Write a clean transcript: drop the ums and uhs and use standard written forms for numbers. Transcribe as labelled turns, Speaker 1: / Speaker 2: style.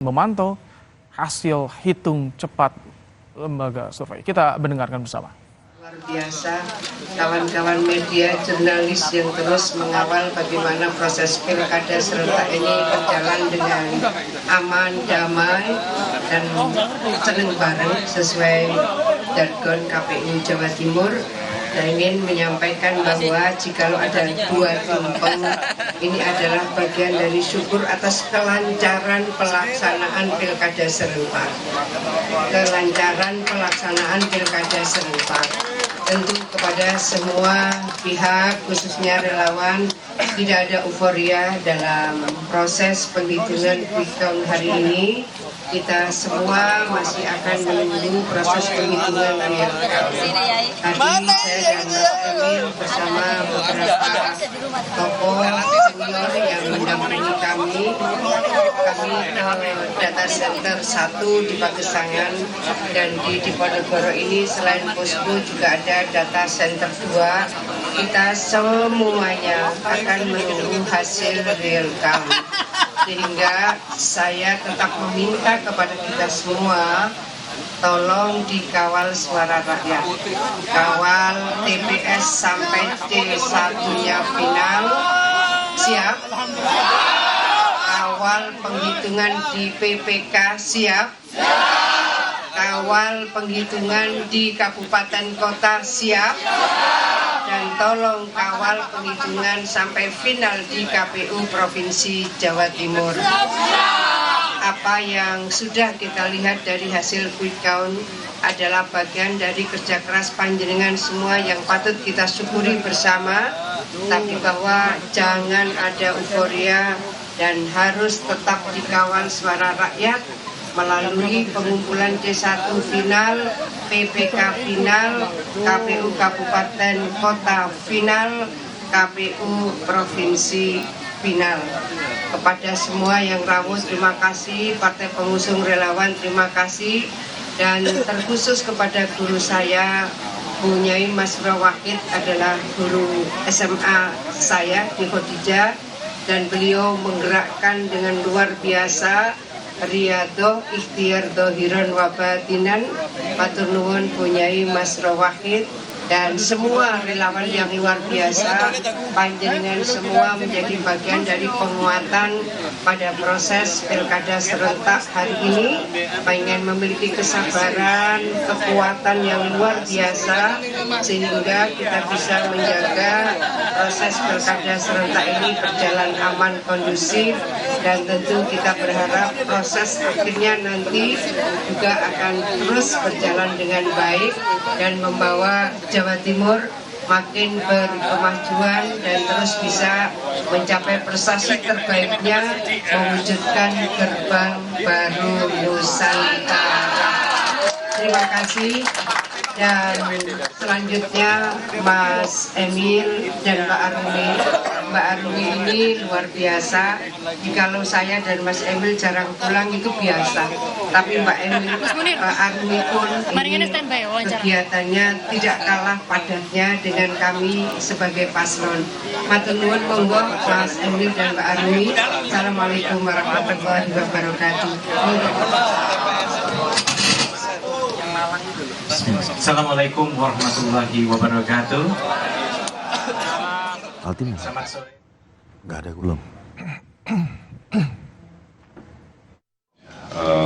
Speaker 1: memantau hasil hitung cepat lembaga survei. Kita mendengarkan bersama.
Speaker 2: Luar biasa, kawan-kawan media, jurnalis yang terus mengawal bagaimana proses pilkada serentak ini berjalan dengan aman, damai, dan seneng bareng sesuai jargon KPU Jawa Timur. Saya ingin menyampaikan bahwa jikalau ada dua tumpeng, ini adalah bagian dari syukur atas kelancaran pelaksanaan pilkada serentak. Kelancaran pelaksanaan pilkada serentak. Tentu kepada semua pihak, khususnya relawan, tidak ada euforia dalam proses penghitungan quick count hari ini. Kita semua masih akan menunggu proses penghitungan real count. Tadi saya dan Mas Emil bersama beberapa tokoh senior yang mendampingi kami ke data center 1 di Pagesangan, dan di Diponegoro ini selain posko juga ada data center 2. Kita semuanya akan menunggu hasil real count. Sehingga saya tetap meminta kepada kita semua, tolong dikawal suara rakyat. Kawal TPS sampai C1-nya final. Siap? Kawal penghitungan di PPK. Siap? Kawal penghitungan di kabupaten kota. Siap? Dan tolong kawal penghitungan sampai final di KPU Provinsi Jawa Timur. Apa yang sudah kita lihat dari hasil quick count adalah bagian dari kerja keras panjenengan semua yang patut kita syukuri bersama, tapi bahwa jangan ada euforia dan harus tetap dikawal suara rakyat melalui pengumpulan C1 final, PPK final, KPU Kabupaten Kota final, KPU Provinsi final. Kepada semua yang rawuh, terima kasih. Partai pengusung relawan, terima kasih. Dan terkhusus kepada guru saya, Bu Nyai Masroh Wahid, adalah guru SMA saya di Khadijah, dan beliau menggerakkan dengan luar biasa. Riyadhah ikhtiar dohiran wa batinan, matur nuwun Bu Nyai Masroh Wahid dan semua relawan yang luar biasa. Panjenengan semua menjadi bagian dari penguatan pada proses pilkada serentak hari ini. Pengen memiliki kesabaran, kekuatan yang luar biasa sehingga kita bisa menjaga proses pilkada serentak ini berjalan aman, kondusif, dan tentu kita berharap proses akhirnya nanti juga akan terus berjalan dengan baik dan membawa Jawa Timur makin berkemajuan dan terus bisa mencapai prestasi terbaiknya, mewujudkan gerbang baru Nusantara. Terima kasih. Dan selanjutnya Mas Emil dan Mbak Arumi. Mbak Arumi ini luar biasa. Jikalau saya dan Mas Emil jarang pulang itu biasa. Tapi Mbak Emil, Arumi pun ini kegiatannya tidak kalah padatnya dengan kami sebagai paslon. Matur nuwun, monggo Mas Emil dan Mbak Arumi. Assalamualaikum warahmatullahi wabarakatuh.
Speaker 3: Assalamualaikum warahmatullahi wabarakatuh.
Speaker 4: Altim,
Speaker 3: Selamat sore.
Speaker 4: nggak ada belum.